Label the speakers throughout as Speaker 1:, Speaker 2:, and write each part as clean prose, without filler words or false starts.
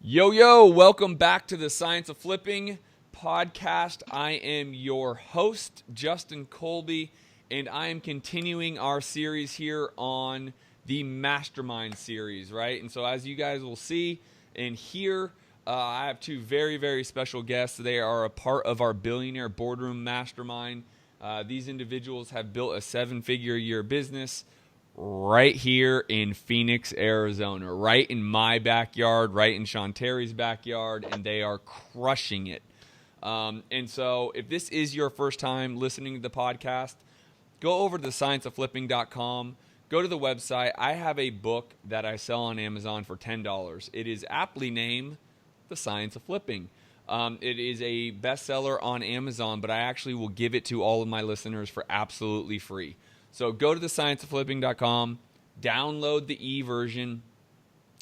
Speaker 1: Yo, welcome back to the Science of Flipping podcast. I am your host, Justin Colby, and I am continuing our series here on the Mastermind series, right? And so as you guys will see and hear, I have two very, very special guests. They are a part of our Billionaire Boardroom Mastermind. These individuals have built a seven-figure a year business right here in Phoenix, Arizona, right in my backyard, right in Sean Terry's backyard, and they are crushing it. And so if this is your first time listening to the podcast, go over to thescienceofflipping.com, go to the website. I have a book that I sell on Amazon for $10. It is aptly named The Science of Flipping. It is a bestseller on Amazon, but I actually will give it to all of my listeners for absolutely free. So go to thescienceofflipping.com, download the e-version.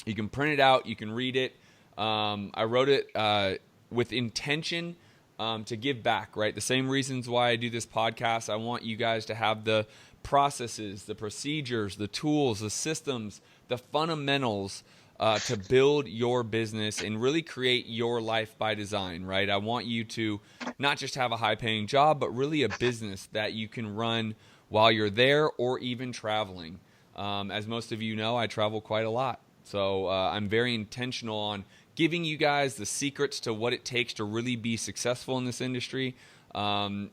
Speaker 1: You can print it out. You can read it. I wrote it with intention to give back, right? The same reasons why I do this podcast. I want you guys to have the processes, the procedures, the tools, the systems, the fundamentals to build your business and really create your life by design, right? I want you to not just have a high-paying job, but really a business that you can run while you're there or even traveling. As most of you know, I travel quite a lot. So I'm very intentional on giving you guys the secrets to what it takes to really be successful in this industry, and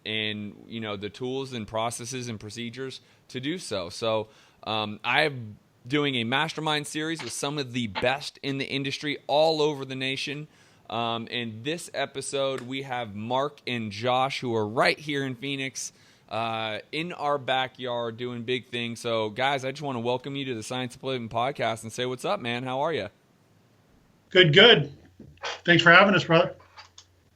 Speaker 1: you know, the tools and processes and procedures to do so. So I'm doing a mastermind series with some of the best in the industry all over the nation. In this episode, we have Mark and Josh, who are right here in Phoenix, in our backyard doing big things. So guys, I just want to welcome you to the Science of Flipping podcast and say, what's up, man? How are you?
Speaker 2: Good. Thanks for having us, brother.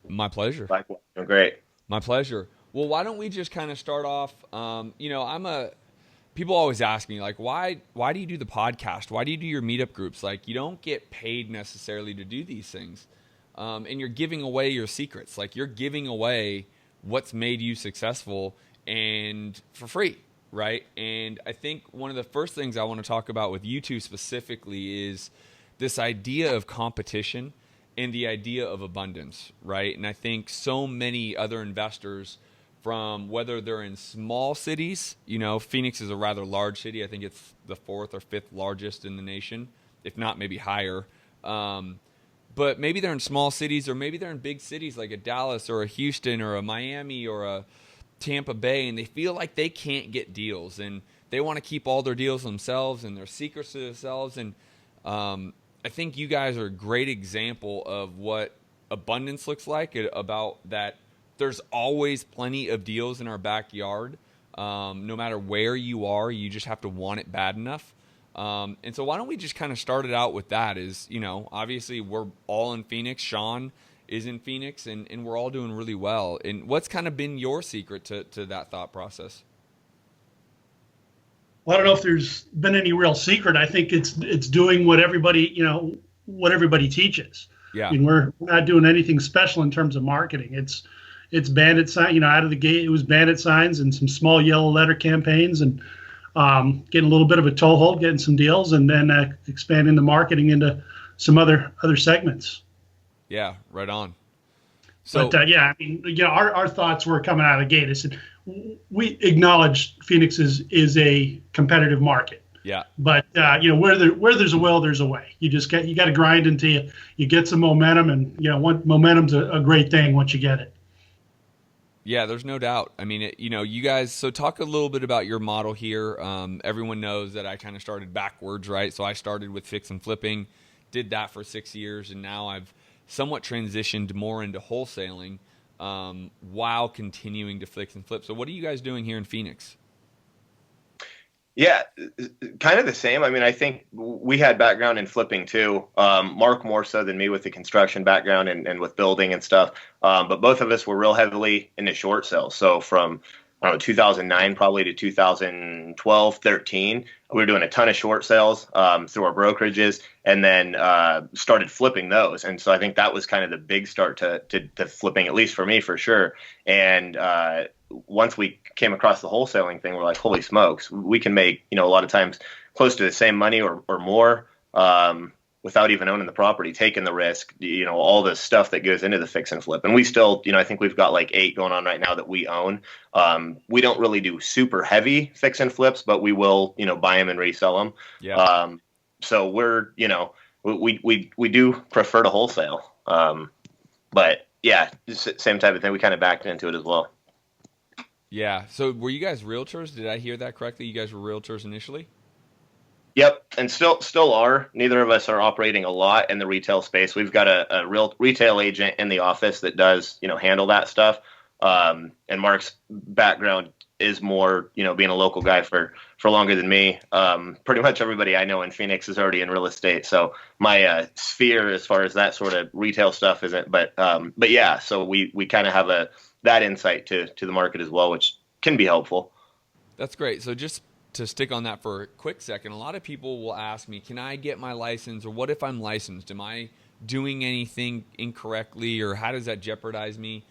Speaker 1: My pleasure.
Speaker 3: Doing great.
Speaker 1: My pleasure. Well, why don't we just kind of start off, people always ask me, like, why do you do the podcast? Why do you do your meetup groups? Like, you don't get paid necessarily to do these things. And you're giving away your secrets. Like, you're giving away what's made you successful and for free, right? And I think one of the first things I want to talk about with you two specifically is this idea of competition and the idea of abundance, right? And I think so many other investors, from whether they're in small cities, you know, Phoenix is a rather large city. I think it's the fourth or fifth largest in the nation, if not maybe higher. But maybe they're in small cities, or maybe they're in big cities like a Dallas or a Houston or a Miami or a Tampa Bay, and they feel like they can't get deals, and they want to keep all their deals themselves and their secrets to themselves. And I think you guys are a great example of what abundance looks like, about that there's always plenty of deals in our backyard. No matter where you are, you just have to want it bad enough. And so why don't we just kind of start it out with that is, you know, obviously we're all in Phoenix. Sean is in Phoenix, and we're all doing really well. And what's kind of been your secret to that thought process?
Speaker 2: Well, I don't know if there's been any real secret. I think it's doing what everybody teaches.
Speaker 1: Yeah.
Speaker 2: I mean, we're not doing anything special in terms of marketing. It's bandit sign, out of the gate, it was bandit signs and some small yellow letter campaigns, and getting a little bit of a toehold, getting some deals, and then expanding the marketing into some other segments.
Speaker 1: Yeah, right on. So,
Speaker 2: but our thoughts were coming out of the gate. I said, we acknowledge Phoenix is a competitive market.
Speaker 1: Yeah.
Speaker 2: But where there's a will, there's a way. You got to grind until you get some momentum, and momentum's a great thing once you get it.
Speaker 1: Yeah, there's no doubt. I mean, you guys, so talk a little bit about your model here. Everyone knows that I kind of started backwards, right? So I started with fix and flipping, did that for 6 years, and now I've somewhat transitioned more into wholesaling while continuing to fix and flip. So what are you guys doing here in Phoenix?
Speaker 3: Yeah, kind of the same. I mean, I think we had background in flipping too. Mark more so than me with the construction background and with building and stuff. But both of us were real heavily into short sales. So from 2009 probably to 2012, 13, we were doing a ton of short sales through our brokerages, and then started flipping those. And so I think that was kind of the big start to flipping, at least for me, for sure. And once we came across the wholesaling thing, we're like, holy smokes, we can make, a lot of times close to the same money or more without even owning the property, taking the risk, all the stuff that goes into the fix and flip. And we still, I think we've got like 8 going on right now that we own. We don't really do super heavy fix and flips, but we will, buy them and resell them.
Speaker 1: Yeah.
Speaker 3: So we're, we do prefer to wholesale. But yeah, same type of thing. We kind of backed into it as well.
Speaker 1: Yeah. So were you guys realtors? Did I hear that correctly? You guys were realtors initially?
Speaker 3: Yep, and still are. Neither of us are operating a lot in the retail space. We've got a real retail agent in the office that does, handle that stuff. And Mark's background is more, being a local guy for longer than me. Pretty much everybody I know in Phoenix is already in real estate. So my sphere as far as that sort of retail stuff isn't. But yeah, so we kind of have that insight to the market as well, which can be helpful.
Speaker 1: That's great. So just to stick on that for a quick second, a lot of people will ask me, can I get my license, or what if I'm licensed? Am I doing anything incorrectly, or how does that jeopardize me?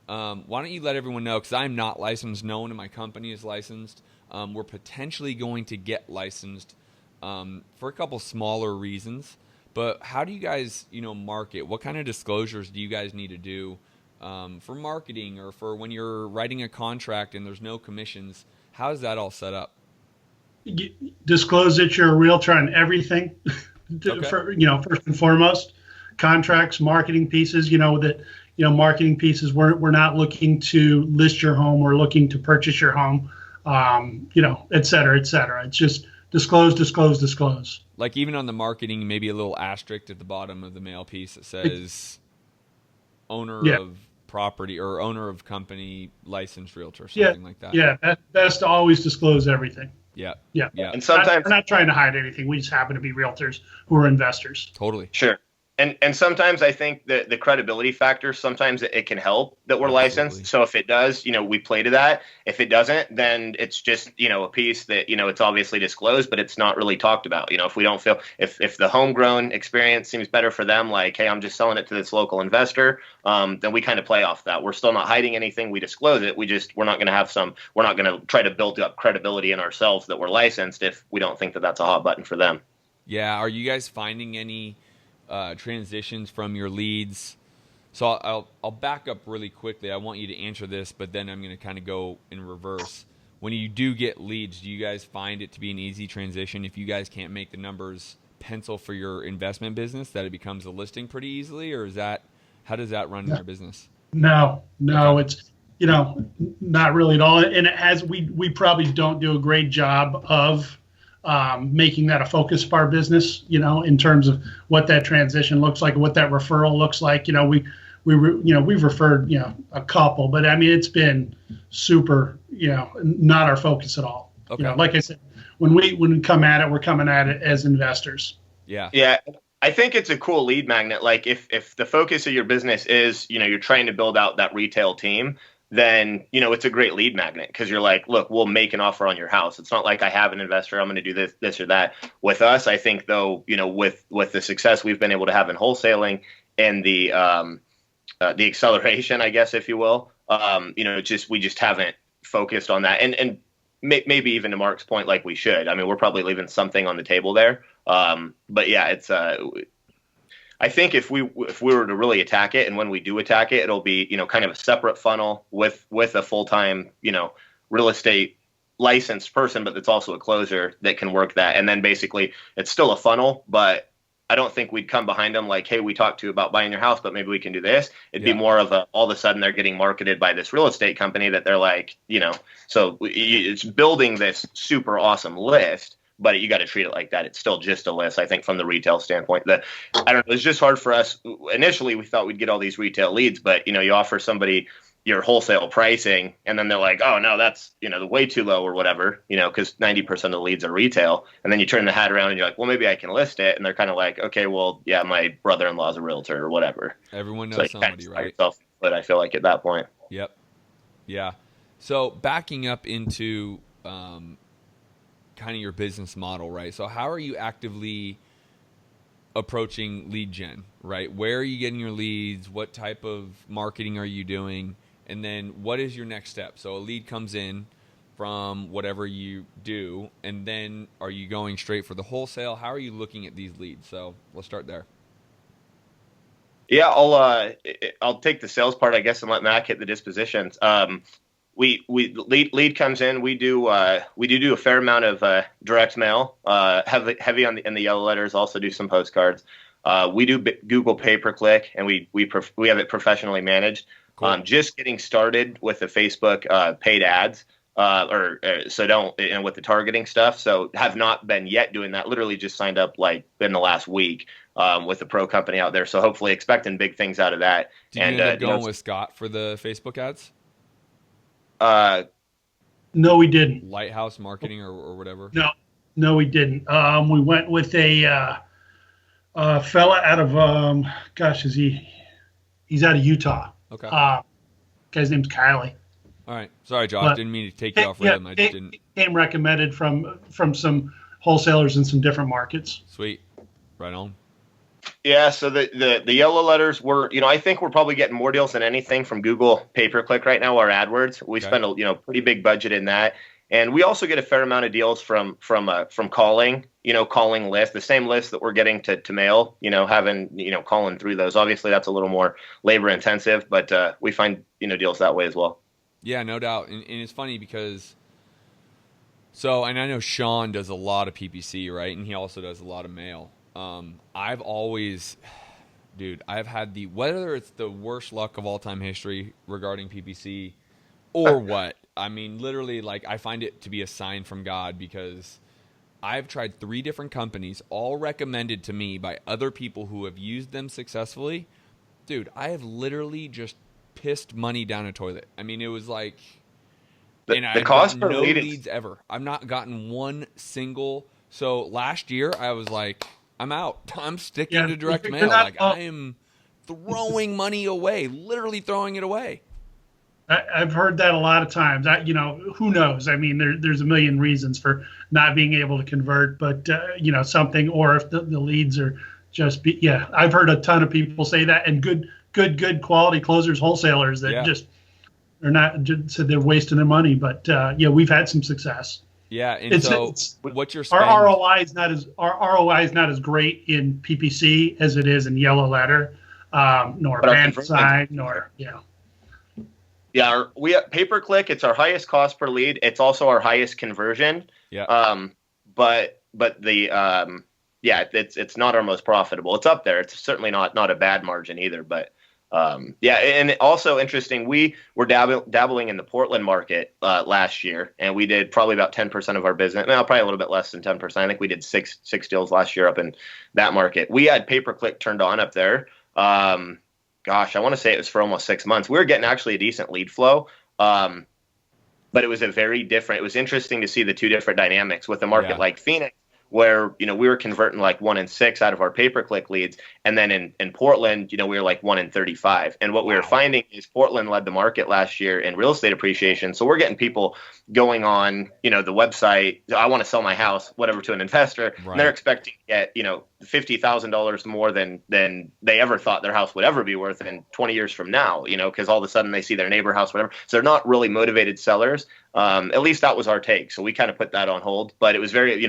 Speaker 1: Why don't you let everyone know, because I'm not licensed. No one in my company is licensed. We're potentially going to get licensed for a couple smaller reasons. But how do you guys, market? What kind of disclosures do you guys need to do for marketing, or for when you're writing a contract and there's no commissions? How is that all set up?
Speaker 2: Disclose that you're a realtor on everything.
Speaker 1: Okay.
Speaker 2: First and foremost, contracts, marketing pieces, marketing pieces, we're not looking to list your home, we're looking to purchase your home, et cetera, et cetera. It's just disclose.
Speaker 1: Like even on the marketing, maybe a little asterisk at the bottom of the mail piece that says owner of property or owner of company, licensed realtor, something like that.
Speaker 2: Yeah, best to always disclose everything.
Speaker 1: Yeah.
Speaker 3: And sometimes
Speaker 2: we're not trying to hide anything. We just happen to be realtors who are investors.
Speaker 1: Totally.
Speaker 3: Sure. And sometimes I think the credibility factor, sometimes it can help that we're licensed. So if it does, we play to that. If it doesn't, then it's just, a piece that, it's obviously disclosed, but it's not really talked about. If we don't feel, if the homegrown experience seems better for them, like, hey, I'm just selling it to this local investor, then we kind of play off that. We're still not hiding anything. We disclose it. We're not going to try to build up credibility in ourselves that we're licensed if we don't think that that's a hot button for them.
Speaker 1: Yeah. Are you guys finding any transitions from your leads? So I'll back up really quickly. I want you to answer this, but then I'm going to kind of go in reverse. When you do get leads, do you guys find it to be an easy transition if you guys can't make the numbers pencil for your investment business, that it becomes a listing pretty easily, or how does that run in your business?
Speaker 2: No,
Speaker 1: Okay.
Speaker 2: It's not really at all. And we probably don't do a great job of making that a focus of our business, in terms of what that transition looks like, what that referral looks like. We've referred, a couple, but I mean, it's been super, not our focus at all.
Speaker 1: Okay.
Speaker 2: Like I said, when we come at it, we're coming at it as investors.
Speaker 1: Yeah.
Speaker 3: Yeah. I think it's a cool lead magnet. Like if the focus of your business is, you're trying to build out that retail team, then, it's a great lead magnet, because you're like, look, we'll make an offer on your house. It's not like I have an investor, I'm going to do this or that. With us, I think, though, with the success we've been able to have in wholesaling and the acceleration, I guess, if you will, we just haven't focused on that. And maybe even to Mark's point, like we should. I mean, we're probably leaving something on the table there. But yeah, it's I think if we were to really attack it, and when we do attack it, it'll be, kind of a separate funnel with a full-time, real estate licensed person, but that's also a closer that can work that. And then basically it's still a funnel, but I don't think we'd come behind them like, hey, we talked to you about buying your house, but maybe we can do this. It'd be more of all of a sudden they're getting marketed by this real estate company that they're like, so it's building this super awesome list. But you got to treat it like that. It's still just a list, I think, from the retail standpoint. I don't know. It's just hard for us. Initially, we thought we'd get all these retail leads, but, you offer somebody your wholesale pricing, and then they're like, oh, no, that's, way too low or whatever, because 90% of the leads are retail. And then you turn the hat around and you're like, well, maybe I can list it. And they're kind of like, okay, well, yeah, my brother-in-law's a realtor or whatever.
Speaker 1: Everyone knows somebody, right?
Speaker 3: But I feel like at that point.
Speaker 1: Yep. Yeah. So backing up into kind of your business model, right? So how are you actively approaching lead gen, right? Where are you getting your leads? What type of marketing are you doing? And then what is your next step? So a lead comes in. from whatever you do, and then are you going straight for the wholesale? How are you looking at these leads? So let's start there.
Speaker 3: Yeah, I'll take the sales part, I guess, and let Mac hit the dispositions. We lead comes in. We do a fair amount of direct mail, heavy on in the yellow letters. Also do some postcards. We do Google pay-per-click, and we have it professionally managed.
Speaker 1: Cool.
Speaker 3: Just getting started with the Facebook paid ads, and with the targeting stuff. So have not been yet doing that. Literally just signed up like in the last week with a pro company out there. So hopefully expecting big things out of that.
Speaker 1: Did you end up going with Scott for the Facebook ads?
Speaker 2: No, we didn't.
Speaker 1: Lighthouse Marketing or whatever.
Speaker 2: No, we didn't. We went with a fella out of he's out of Utah.
Speaker 1: Okay.
Speaker 2: Guy's name's Kylie.
Speaker 1: All right. Sorry, Josh. Didn't mean to take you off rhythm. I just didn't.
Speaker 2: Came recommended from some wholesalers in some different markets.
Speaker 1: Sweet. Right on.
Speaker 3: Yeah, so the yellow letters were, I think we're probably getting more deals than anything from Google pay-per-click right now, our AdWords. We spend a pretty big budget in that. And we also get a fair amount of deals from calling, calling lists, the same list that we're getting to mail, calling through those. Obviously that's a little more labor intensive, but we find, deals that way as well.
Speaker 1: Yeah, no doubt. And it's funny because and I know Sean does a lot of PPC, right? And he also does a lot of mail. I've always, I've had whether it's the worst luck of all time history regarding PPC or what, I mean, literally, like, I find it to be a sign from God because I've tried 3 different companies, all recommended to me by other people who have used them successfully. Dude, I have literally just pissed money down a toilet. I mean, it was like,
Speaker 3: the cost per
Speaker 1: no
Speaker 3: lead
Speaker 1: leads ever. I've not gotten one single. So last year, I was like, I'm out. I'm sticking to direct mail. Like, I am throwing money away, literally throwing it away.
Speaker 2: I've heard that a lot of times. Who knows? I mean, there's a million reasons for not being able to convert, but something, or if the leads are just I've heard a ton of people say that, and good quality closers, wholesalers that they're not just said they're wasting their money, but we've had some success.
Speaker 1: Yeah, and what's your spend?
Speaker 2: Our ROI is not as great in PPC as it is in yellow letter, nor bandit sign, nor
Speaker 3: Yeah, we pay-per-click. It's our highest cost per lead. It's also our highest conversion.
Speaker 1: Yeah.
Speaker 3: But the it's not our most profitable. It's up there. It's certainly not a bad margin either. But and also interesting. We were dabbling in the Portland market last year, and we did probably about 10% of our business. Well, probably a little bit less than 10%. I think we did six deals last year up in that market. We had pay-per-click turned on up there. Gosh, I want to say it was for almost 6 months. We were getting actually a decent lead flow, but it was it was interesting to see the 2 different dynamics with a market like Phoenix, where, we were converting like 1 in 6 out of our pay-per-click leads. And then in Portland, we were like 1 in 35. And what we were finding is Portland led the market last year in real estate appreciation. So we're getting people going on, the website, I want to sell my house, whatever, to an investor. Right. And they're expecting to get, $50,000 more than they ever thought their house would ever be worth in 20 years from now, because all of a sudden they see their neighbor house, whatever. So they're not really motivated sellers. At least that was our take. So we kind of put that on hold, but it was very,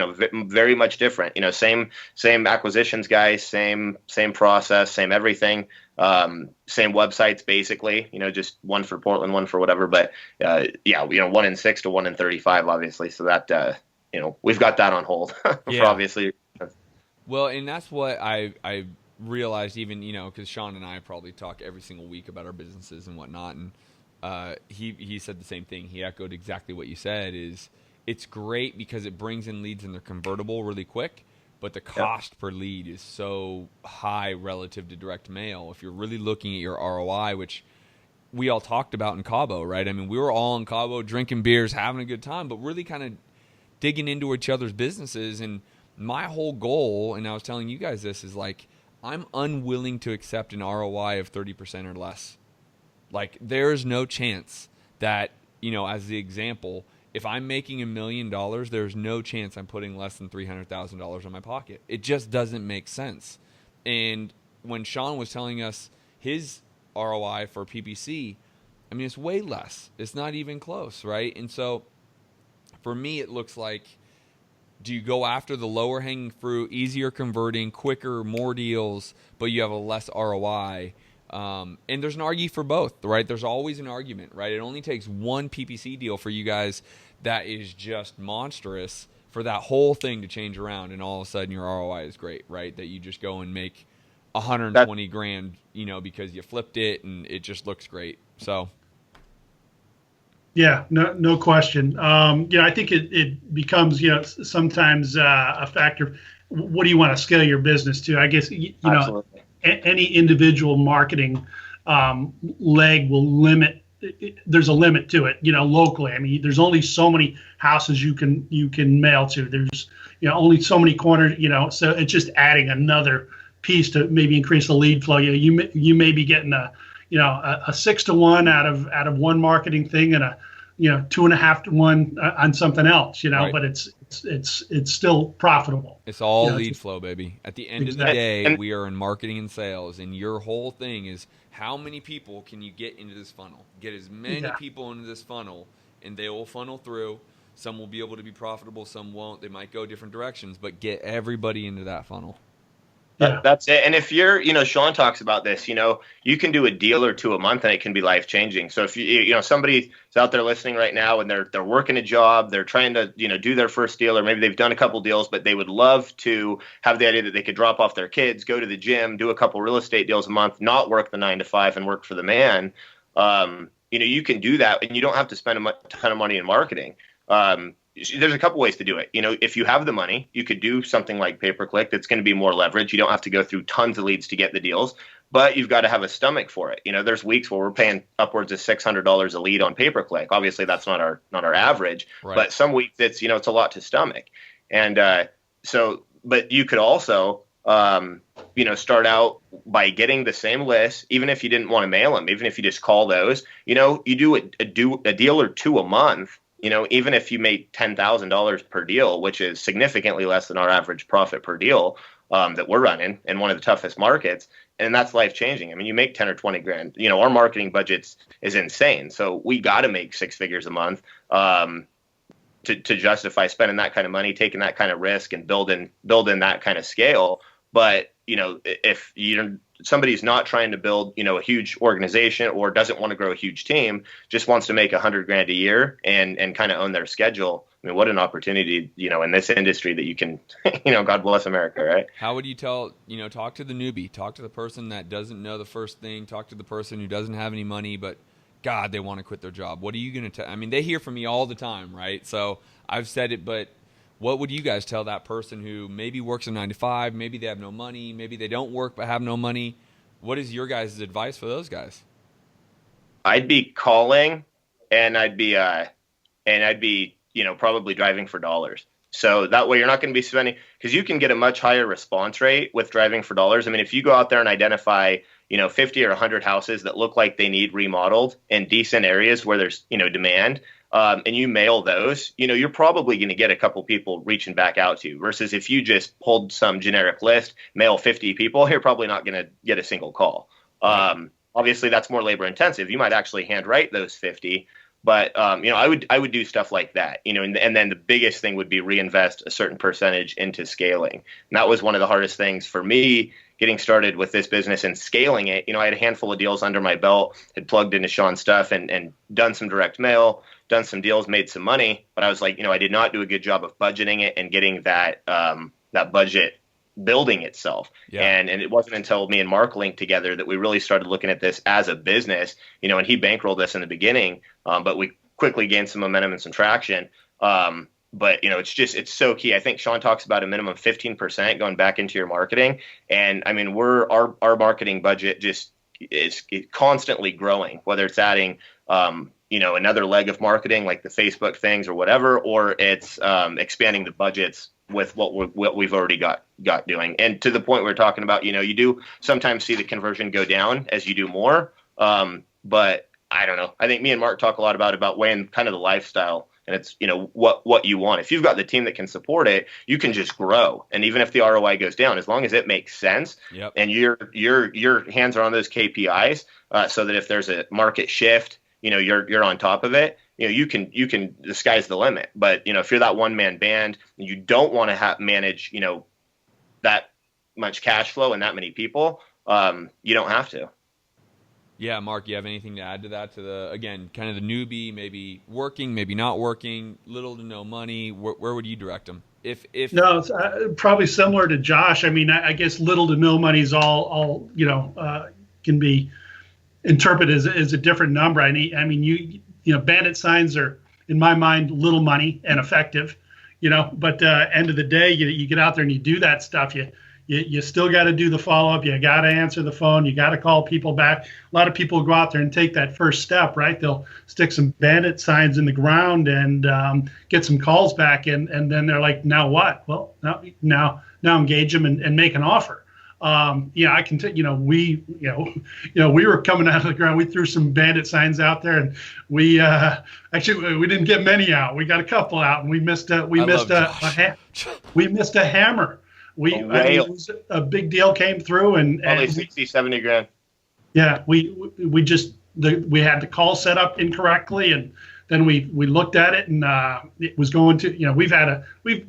Speaker 3: very much different, same acquisitions guys, same process, same everything, same websites, basically, just one for Portland, one for whatever. But 1 in 6 to 1 in 35, obviously. So that, we've got that on hold for obviously.
Speaker 1: Well, and that's what I realized, even, because Sean and I probably talk every single week about our businesses and whatnot. And he said the same thing. He echoed exactly what you said. Is it's great because it brings in leads and they're convertible really quick, but the cost per lead is so high relative to direct mail. If you're really looking at your ROI, which we all talked about in Cabo, right? I mean, we were all in Cabo drinking beers, having a good time, but really kind of digging into each other's businesses. And my whole goal, and I was telling you guys this, is like, I'm unwilling to accept an ROI of 30% or less. Like, there's no chance that, as the example, if I'm making $1 million, there's no chance I'm putting less than $300,000 in my pocket. It just doesn't make sense. And when Sean was telling us his ROI for PPC, I mean, it's way less. It's not even close, right? And so For me, it looks like, do you go after the lower hanging fruit, easier converting, quicker, more deals, but you have a less ROI? And there's an argument for both, right? There's always an argument, right? It only takes one PPC deal for you guys that is just monstrous for that whole thing to change around, and all of a sudden your ROI is great, right? That you just go and make 120 grand, because you flipped it and it just looks great. So.
Speaker 2: Yeah, no question. I think it becomes, sometimes a factor. What do you want to scale your business to? I guess,
Speaker 3: Absolutely.
Speaker 2: Any individual marketing leg will limit. There's a limit to it, locally. I mean, there's only so many houses you can mail to. There's, only so many corners, so it's just adding another piece to maybe increase the lead flow. You may be getting a 6-to-1 out of one marketing thing and a 2.5-to-1 on something else,
Speaker 1: right.
Speaker 2: But it's still profitable.
Speaker 1: It's all lead flow, baby. At the end of the day,
Speaker 3: And
Speaker 1: we are in marketing and sales, and your whole thing is how many people can you get into this funnel? Get as many people into this funnel, and they will funnel through. Some will be able to be profitable, some won't. They might go different directions, but get everybody into that funnel.
Speaker 3: That's it. And if you're, Sean talks about this, you can do a deal or two a month and it can be life changing. So if somebody's out there listening right now and they're working a job, they're trying to, do their first deal, or maybe they've done a couple deals, but they would love to have the idea that they could drop off their kids, go to the gym, do a couple real estate deals a month, not work the 9 to 5 and work for the man. You can do that and you don't have to spend a ton of money in marketing. There's a couple ways to do it. If you have the money, you could do something like pay-per-click. That's going to be more leverage. You don't have to go through tons of leads to get the deals, but you've got to have a stomach for it. There's weeks where we're paying upwards of $600 a lead on pay-per-click. Obviously, that's not our average, right. But some weeks it's it's a lot to stomach. And but you could also start out by getting the same list, even if you didn't want to mail them, even if you just call those. You do a deal or two a month. Even if you make $10,000 per deal, which is significantly less than our average profit per deal that we're running in one of the toughest markets, and that's life changing. I mean, you make 10 or 20 grand. Our marketing budgets is insane, so we got to make 6 figures a month to justify spending that kind of money, taking that kind of risk, and building that kind of scale. But if somebody's not trying to build, a huge organization or doesn't want to grow a huge team, just wants to make 100 grand a year and kind of own their schedule. I mean, what an opportunity, in this industry that you can, God bless America, right?
Speaker 1: How would you tell, talk to the newbie, talk to the person that doesn't know the first thing, talk to the person who doesn't have any money, but God, they want to quit their job. What are you going to tell? I mean, they hear from me all the time, right? So I've said it, but what would you guys tell that person who maybe works a 9 to 5, maybe they have no money, maybe they don't work but have no money? What is your guys' advice for those guys?
Speaker 3: I'd be calling, and I'd be probably driving for dollars. So that way you're not going to be spending, because you can get a much higher response rate with driving for dollars. I mean, if you go out there and identify 50 or 100 houses that look like they need remodeled in decent areas where there's demand, and you mail those, you're probably going to get a couple people reaching back out to you, versus if you just pulled some generic list, mail 50 people, you're probably not going to get a single call. Obviously that's more labor intensive. You might actually handwrite those 50, but I would do stuff like that, and then the biggest thing would be reinvest a certain percentage into scaling. And that was one of the hardest things for me getting started with this business and scaling it. I had a handful of deals under my belt, had plugged into Sean's stuff and done some direct mail, done some deals, made some money. But I was like, I did not do a good job of budgeting it and getting that budget building itself. Yeah. And it wasn't until me and Mark linked together that we really started looking at this as a business, and he bankrolled us in the beginning, but we quickly gained some momentum and some traction. But it's so key. I think Sean talks about a minimum 15% going back into your marketing. And I mean, our marketing budget just is constantly growing, whether it's adding, another leg of marketing like the Facebook things or whatever, or it's expanding the budgets with what we've already got doing. And to the point we're talking about, you do sometimes see the conversion go down as you do more. But I don't know. I think me and Mark talk a lot about weighing kind of the lifestyle. And it's, what you want. If you've got the team that can support it, you can just grow. And even if the ROI goes down, as long as it makes sense, yep. And your hands are on those KPIs, so that if there's a market shift, you're on top of it. the sky's the limit. But, if you're that one man band and you don't want to manage, that much cash flow and that many people, you don't have to.
Speaker 1: Yeah, Mark, you have anything to add to that? To the, again, kind of the newbie, maybe working, maybe not working, little to no money. Where would you direct them? If
Speaker 2: No, it's probably similar to Josh. I mean, I guess little to no money is all can be interpreted as a different number. Bandit signs are, in my mind, little money and effective. But end of the day, you get out there and you do that stuff. You still got to do the follow-up. You got to answer the phone. You got to call people back. A lot of people go out there and take that first step, right? They'll stick some bandit signs in the ground and get some calls back, and then they're like, now what? Well, now engage them and make an offer. I can tell, we were coming out of the ground. We threw some bandit signs out there, and we we didn't get many out. We got a couple out, and we missed a hammer. It was a big deal came through, and
Speaker 3: only 60, 70 grand.
Speaker 2: Yeah, we had the call set up incorrectly, and then we looked at it, and it was going to,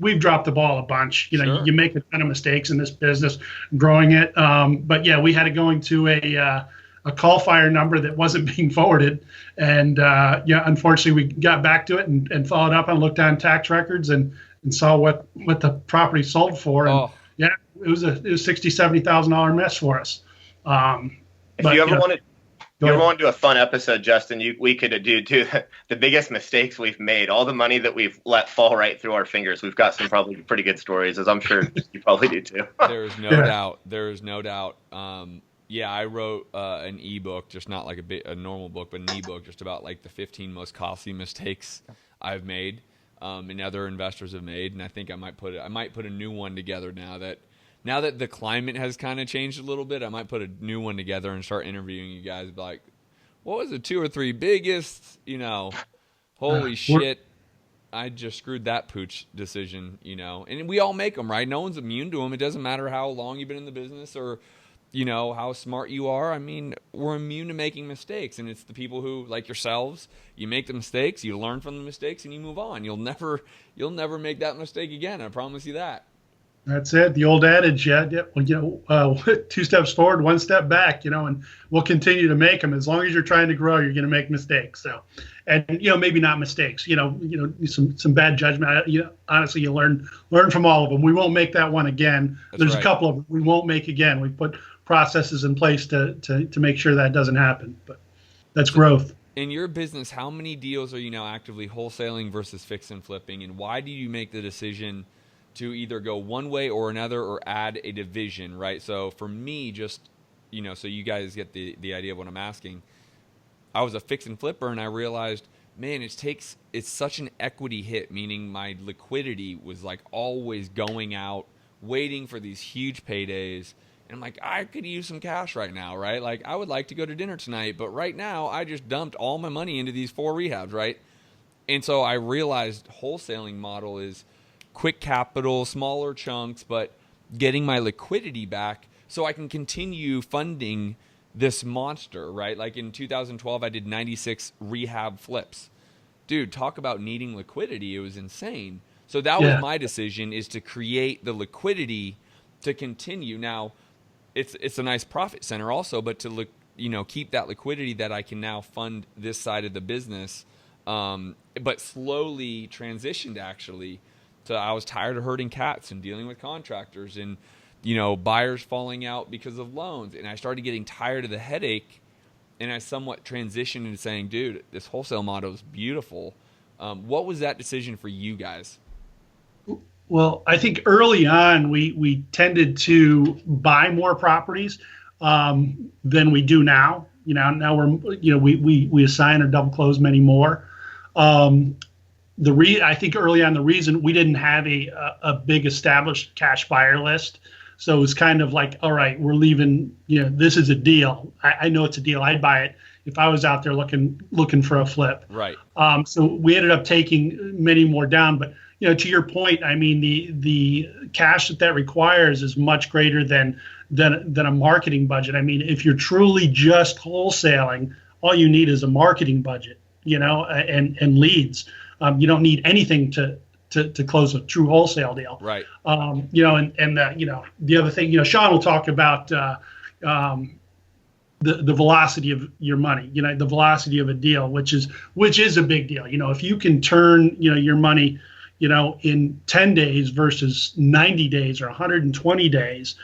Speaker 2: we've dropped the ball a bunch.
Speaker 1: Sure.
Speaker 2: You make a ton of mistakes in this business growing it. But yeah, we had it going to a call fire number that wasn't being forwarded. And unfortunately we got back to it and followed up and looked on tax records and saw what the property sold for. And yeah, it was $60,000-$70,000 mess for us.
Speaker 3: If you ever want to do a fun episode, Justin, we could do the biggest mistakes we've made, all the money that we've let fall right through our fingers. We've got some probably pretty good stories, as I'm sure you probably do too.
Speaker 1: There is no doubt. There is no doubt. I wrote an ebook, just not like a normal book, but an ebook just about like the 15 most costly mistakes I've made and other investors have made. And I think I might put a new one together now that the climate has kind of changed a little bit. I might put a new one together and start interviewing you guys. Like, what was the 2 or 3 biggest, holy shit, I just screwed that pooch decision, and we all make them, right? No one's immune to them. It doesn't matter how long you've been in the business or, how smart you are. I mean, we're immune to making mistakes, and it's the people who, like yourselves, you make the mistakes, you learn from the mistakes, and you move on. You'll never make that mistake again. I promise you that.
Speaker 2: That's it. The old adage, 2 steps forward, 1 step back, and we'll continue to make them. As long as you're trying to grow, you're going to make mistakes. So, and, maybe not mistakes, some bad judgment. Honestly, you learn from all of them. We won't make that one again. There's a couple of them we won't make again. We put processes in place to make sure that doesn't happen, but that's growth.
Speaker 1: In your business, how many deals are you now actively wholesaling versus fix and flipping? And why do you make the decision to either go one way or another or add a division, right? So for me, just, so you guys get the idea of what I'm asking, I was a fix and flipper and I realized, man, it's such an equity hit, meaning my liquidity was like always going out, waiting for these huge paydays. And I'm like, I could use some cash right now, right? Like, I would like to go to dinner tonight, but right now I just dumped all my money into these 4 rehabs, right? And so I realized wholesaling model is quick capital, smaller chunks, but getting my liquidity back so I can continue funding this monster, right? Like in 2012, I did 96 rehab flips. Dude, talk about needing liquidity. It was insane. So that was my decision, is to create the liquidity to continue. Now, it's a nice profit center also, but to keep that liquidity that I can now fund this side of the business, but slowly transitioned actually. So I was tired of herding cats and dealing with contractors and, buyers falling out because of loans. And I started getting tired of the headache, and I somewhat transitioned into saying, dude, this wholesale model is beautiful. What was that decision for you guys?
Speaker 2: Well, I think early on we tended to buy more properties than we do now. Now we assign or double close many more. I think early on the reason we didn't have a big established cash buyer list, so it was kind of like, all right, we're leaving. This is a deal. I know it's a deal. I'd buy it if I was out there looking for a flip.
Speaker 1: Right.
Speaker 2: So we ended up taking many more down, but to your point, I mean the cash that requires is much greater than a marketing budget. I mean, if you're truly just wholesaling, all you need is a marketing budget. and leads. You don't need anything to close a true wholesale deal.
Speaker 1: Right.
Speaker 2: The other thing, Sean will talk about the velocity of your money, the velocity of a deal, which is a big deal. If you can turn, your money, in 10 days versus 90 days or 120 days,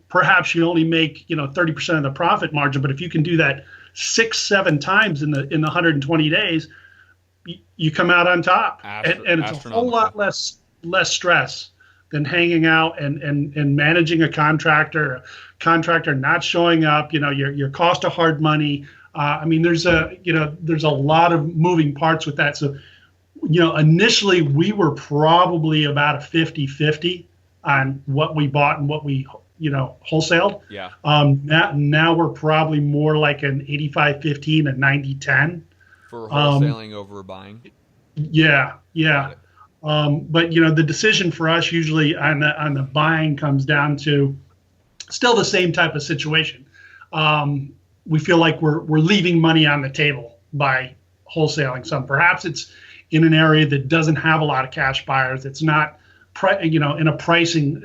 Speaker 2: perhaps you only make, 30% of the profit margin. But if you can do that 6-7 times in the 120 days, you come out on top. And it's a whole lot less stress than hanging out and managing a contractor not showing up, your cost of hard money. There's a lot of moving parts with that. So, initially we were probably about a 50-50 on what we bought and what we, wholesaled.
Speaker 1: Yeah.
Speaker 2: Now we're probably more like an 85-15, a 90-10.
Speaker 1: For wholesaling over buying.
Speaker 2: Yeah. But the decision for us usually on the buying comes down to still the same type of situation. We feel like we're leaving money on the table by wholesaling some. Perhaps it's in an area that doesn't have a lot of cash buyers. It's not, in a pricing,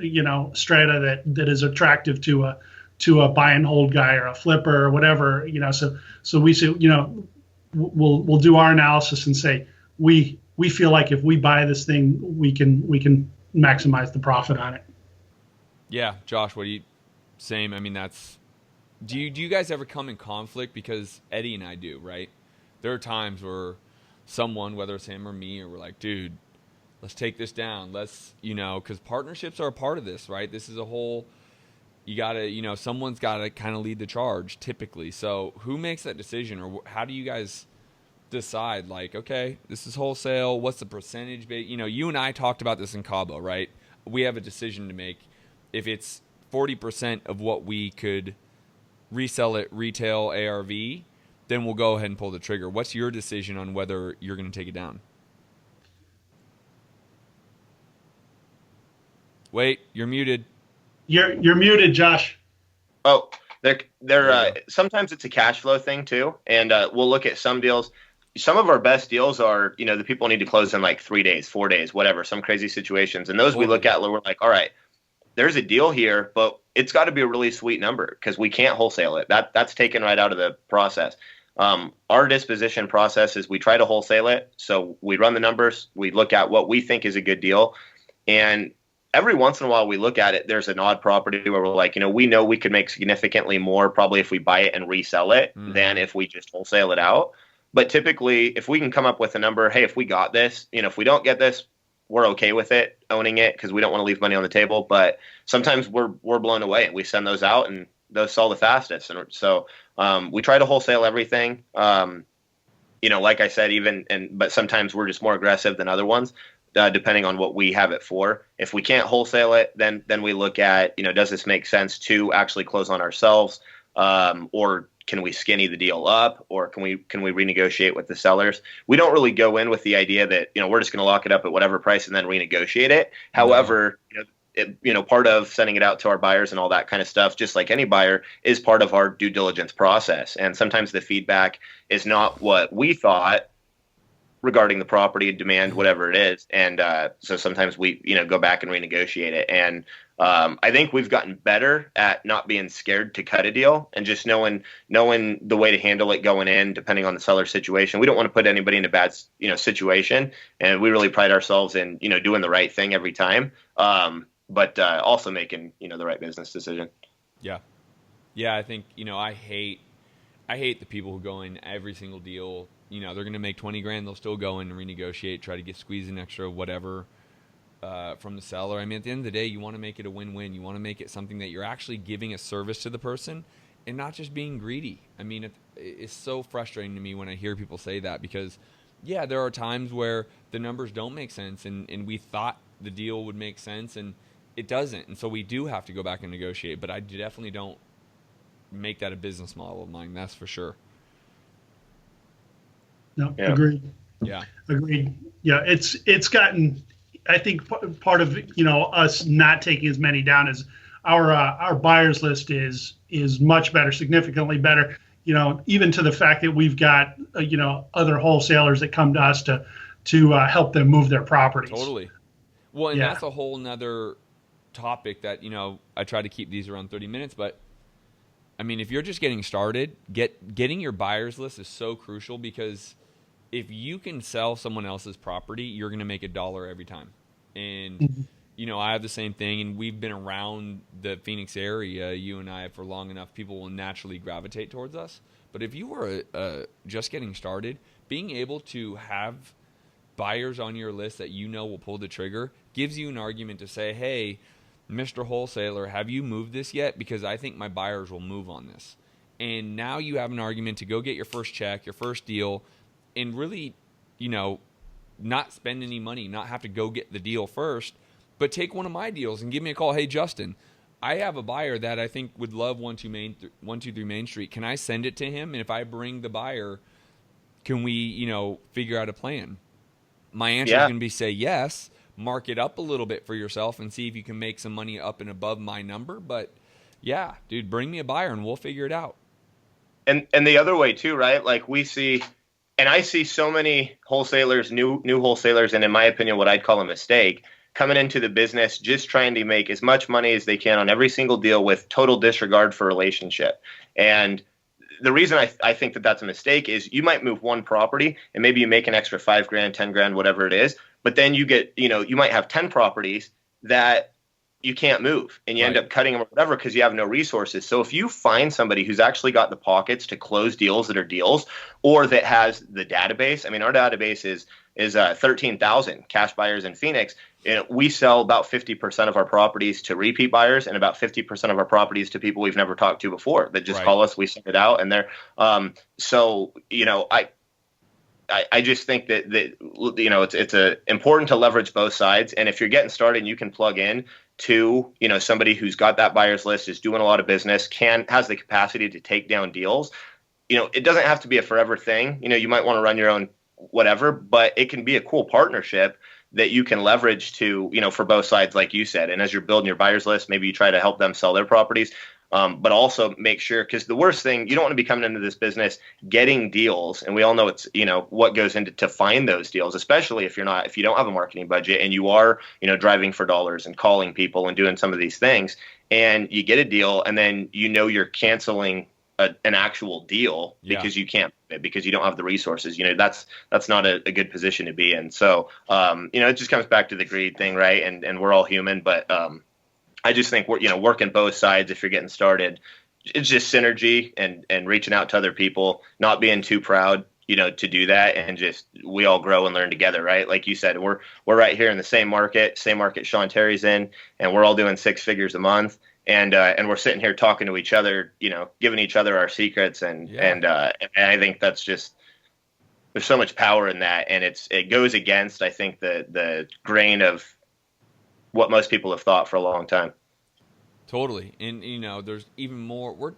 Speaker 2: strata that is attractive to a buy and hold guy or a flipper or whatever. So we say, we'll do our analysis and say we feel like if we buy this thing, we can maximize the profit on it.
Speaker 1: Yeah, Josh, what do you? Same. Do you guys ever come in conflict? Because Eddie and I do, right? There are times where someone, whether it's him or me, or we're like, dude, let's take this down. Let's, because partnerships are a part of this, right? This is a whole. You gotta, someone's gotta kind of lead the charge typically. So who makes that decision, or how do you guys decide? Like, okay, this is wholesale. What's the percentage? You and I talked about this in Cabo, right? We have a decision to make. If it's 40% of what we could resell at retail ARV, then we'll go ahead and pull the trigger. What's your decision on whether you're going to take it down? Wait, you're muted.
Speaker 2: You're muted, Josh.
Speaker 3: Oh, they're sometimes it's a cash flow thing too, and we'll look at some deals. Some of our best deals are, the people need to close in like 3 days, 4 days, whatever, some crazy situations, and those we look at where we're like, all right, there's a deal here, but it's got to be a really sweet number because we can't wholesale it. That's taken right out of the process. Our disposition process is we try to wholesale it. So we run the numbers, we look at what we think is a good deal, and every once in a while we look at it, there's an odd property where we're like, we know we could make significantly more probably if we buy it and resell it than if we just wholesale it out. But typically, if we can come up with a number, hey, if we got this, if we don't get this, we're okay with it, owning it, because we don't want to leave money on the table. But sometimes we're blown away, and we send those out, and those sell the fastest. And so we try to wholesale everything. Like I said, but sometimes we're just more aggressive than other ones, depending on what we have it for. If we can't wholesale it, then we look at, does this make sense to actually close on ourselves, or can we skinny the deal up, or can we renegotiate with the sellers? We don't really go in with the idea that, we're just going to lock it up at whatever price and then renegotiate it. However, part of sending it out to our buyers and all that kind of stuff, just like any buyer, is part of our due diligence process. And sometimes the feedback is not what we thought regarding the property, demand, whatever it is. And so sometimes we, go back and renegotiate it. And I think we've gotten better at not being scared to cut a deal and just knowing the way to handle it going in, depending on the seller situation. We don't want to put anybody in a bad, situation. And we really pride ourselves in, doing the right thing every time. But also making, the right business decision.
Speaker 1: Yeah. Yeah. I think, I hate the people who go in every single deal. They're going to make 20 grand. They'll still go in and renegotiate, try to squeeze an extra whatever from the seller. At the end of the day, you want to make it a win-win. You want to make it something that you're actually giving a service to the person and not just being greedy. It's so frustrating to me when I hear people say that because, yeah, there are times where the numbers don't make sense and we thought the deal would make sense and it doesn't. And so we do have to go back and negotiate. But I definitely don't make that a business model of mine. That's for sure.
Speaker 2: No,
Speaker 3: yeah.
Speaker 2: Agreed.
Speaker 1: Yeah.
Speaker 2: Agreed. Yeah, it's gotten, I think part of us not taking as many down as our buyers list is much better, significantly better. even to the fact that we've got, other wholesalers that come to us to help them move their properties.
Speaker 1: Totally. Well, and
Speaker 2: Yeah.
Speaker 1: that's a whole nother topic that, I try to keep these around 30 minutes, but I mean, if you're just getting started, getting your buyer's list is so crucial, because if you can sell someone else's property, you're going to make $1 every time. And, I have the same thing, and we've been around the Phoenix area, you and I, for long enough, people will naturally gravitate towards us. But if you were just getting started, being able to have buyers on your list that will pull the trigger gives you an argument to say, hey, Mr. Wholesaler, have you moved this yet? Because I think my buyers will move on this. And now you have an argument to go get your first check, your first deal, and really, not spend any money, not have to go get the deal first, but take one of my deals and give me a call. Hey, Justin, I have a buyer that I think would love 123 Main Street. Can I send it to him? And if I bring the buyer, can we, figure out a plan? My answer is going to be say yes, mark it up a little bit for yourself and see if you can make some money up and above my number. But yeah, dude, bring me a buyer and we'll figure it out.
Speaker 3: And the other way too, right? Like we see, and I see so many wholesalers, new wholesalers, and in my opinion, what I'd call a mistake, coming into the business just trying to make as much money as they can on every single deal with total disregard for relationship. And the reason I think that that's a mistake is you might move one property and maybe you make an extra $5,000, $10,000, whatever it is, but then you get, you might have 10 properties that you can't move and you end up cutting them or whatever because you have no resources. So if you find somebody who's actually got the pockets to close deals that are deals, or that has the database, I mean, our database is 13,000 cash buyers in Phoenix. And we sell about 50% of our properties to repeat buyers and about 50% of our properties to people we've never talked to before that just call us, we send it out, and they're I just think that it's important to leverage both sides. And if you're getting started and you can plug in to, somebody who's got that buyer's list, is doing a lot of business, has the capacity to take down deals, it doesn't have to be a forever thing. You might want to run your own whatever, but it can be a cool partnership that you can leverage to, for both sides, like you said. And as you're building your buyer's list, maybe you try to help them sell their properties. But also make sure, because the worst thing, you don't want to be coming into this business getting deals. And we all know it's, what goes into to find those deals, especially if you don't have a marketing budget and you are, driving for dollars and calling people and doing some of these things, and you get a deal and then, you're canceling an actual deal because you can't, because you don't have the resources. That's not a good position to be in. So, it just comes back to the greed thing, right? And we're all human, but, I just think we're, working both sides if you're getting started. It's just synergy and reaching out to other people, not being too proud, to do that, and just we all grow and learn together, right? Like you said, we're right here in the same market Sean Terry's in, and we're all doing 6 figures a month, and we're sitting here talking to each other, giving each other our secrets, and I think that's just, there's so much power in that, and it goes against, I think, the grain of what most people have thought for a long time.
Speaker 1: Totally. And, there's even more. We're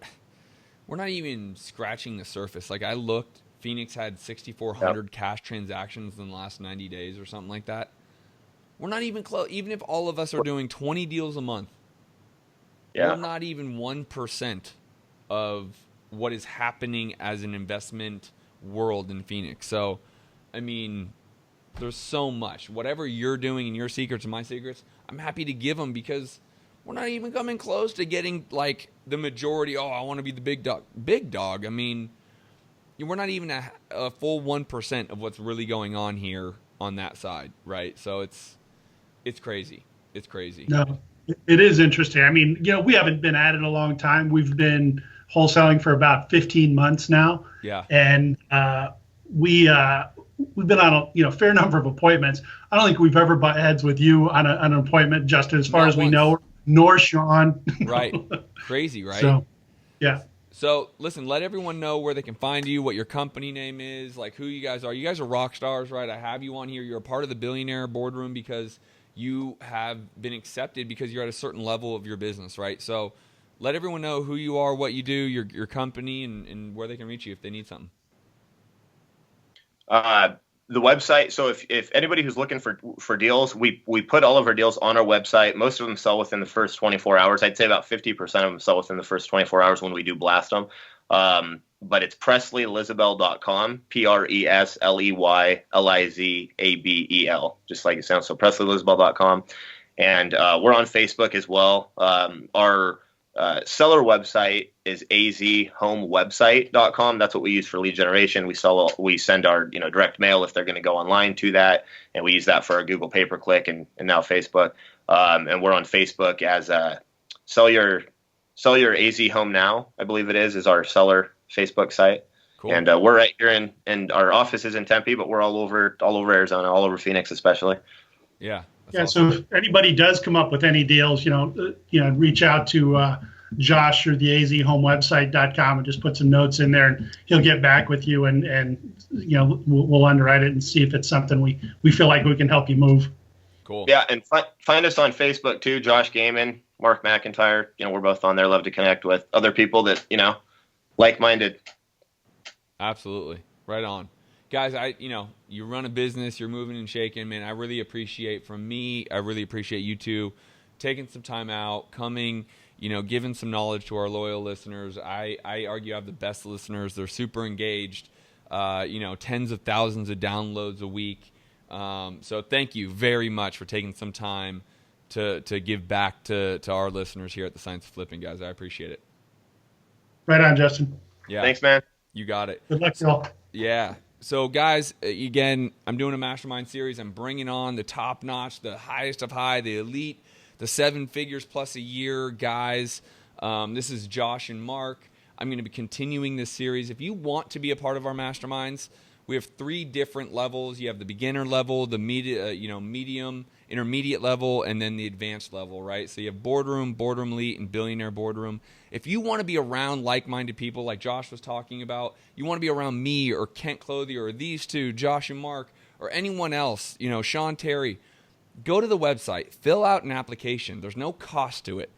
Speaker 1: not even scratching the surface. Like, I looked, Phoenix had 6,400 cash transactions in the last 90 days or something like that. We're not even close. Even if all of us are doing 20 deals a month, we're not even 1% of what is happening as an investment world in Phoenix. So, I mean, there's so much. Whatever you're doing and your secrets and my secrets, I'm happy to give them, because we're not even coming close to getting like the majority. Oh, I want to be the big dog. Big dog. I mean, we're not even a full 1% of what's really going on here on that side, right? So it's crazy. It's crazy.
Speaker 2: No, it is interesting. I mean, we haven't been at it a long time. We've been wholesaling for about 15 months now.
Speaker 1: Yeah. And
Speaker 2: we've been on a fair number of appointments. I don't think we've ever butt heads with you on an appointment, Justin, as far as we know, nor Sean.
Speaker 1: Right. Crazy, right?
Speaker 2: So, yeah.
Speaker 1: So, listen, let everyone know where they can find you, what your company name is, like who you guys are. You guys are rock stars, right? I have you on here. You're a part of the Billionaire Boardroom because you have been accepted because you're at a certain level of your business, right? So, let everyone know who you are, what you do, your company, and where they can reach you if they need something.
Speaker 3: The website. So if anybody who's looking for deals, we put all of our deals on our website. Most of them sell within the first 24 hours. I'd say about 50% of them sell within the first 24 hours when we do blast them. But it's PresleyLizabel.com, PresleyLizabel, just like it sounds. So PresleyLizabel.com. And we're on Facebook as well. Our seller website is azhomewebsite.com. That's what we use for lead generation. We send our direct mail if they're going to go online to that, and we use that for our Google pay-per-click and now Facebook. And we're on Facebook as Sell Your AZ Home Now, I believe it is our seller Facebook site. Cool. And we're right here in our office is in Tempe, but we're all over Arizona, all over Phoenix especially.
Speaker 1: Yeah.
Speaker 2: Yeah. Awesome. So if anybody does come up with any deals, reach out to Josh or the azhomewebsite.com and just put some notes in there, and he'll get back with you, and we'll underwrite it and see if it's something we feel like we can help you move.
Speaker 1: Cool.
Speaker 3: Yeah, and find us on Facebook too, Josh Gaiman, Mark McIntyre. We're both on there. Love to connect with other people that like-minded.
Speaker 1: Absolutely. Right on. Guys, you run a business, you're moving and shaking, man. I really appreciate you two taking some time out, coming, giving some knowledge to our loyal listeners. I argue I have the best listeners. They're super engaged, tens of thousands of downloads a week. So thank you very much for taking some time to give back to our listeners here at the Science of Flipping, guys. I appreciate it.
Speaker 2: Right on, Justin.
Speaker 1: Yeah.
Speaker 3: Thanks, man.
Speaker 1: You got it.
Speaker 2: Good luck, y'all.
Speaker 1: Yeah. So, guys, again, I'm doing a mastermind series. I'm bringing on the top notch, the highest of high, the elite, the 7 figures plus a year guys. This is Josh and Mark. I'm going to be continuing this series. If you want to be a part of our masterminds, we have 3 different levels. You have the beginner level, the medium, intermediate level, and then the advanced level, right? So you have Boardroom Elite, and Billionaire Boardroom. If you want to be around like-minded people like Josh was talking about, you want to be around me or Kent Clothier or these two, Josh and Mark, or anyone else, Sean Terry, go to the website, fill out an application. There's no cost to it.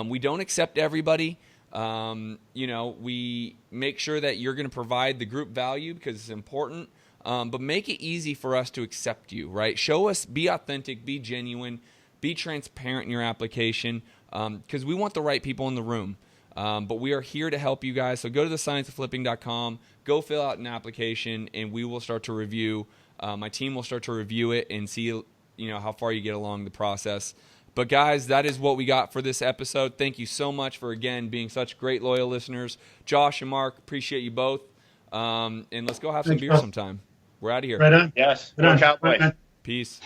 Speaker 1: We don't accept everybody. We make sure that you're going to provide the group value because it's important, but make it easy for us to accept you, right? Show us, be authentic, be genuine, be transparent in your application, because we want the right people in the room. But we are here to help you guys. So go to thescienceofflipping.com, go fill out an application, and we will start to review. My team will start to review it and see, how far you get along the process. But guys, that is what we got for this episode. Thank you so much for, again, being such great, loyal listeners. Josh and Mark, appreciate you both. And let's go have some beer sometime. We're out of here.
Speaker 2: Right on.
Speaker 3: Yes.
Speaker 2: Right on.
Speaker 3: Work out, boys.
Speaker 1: Peace.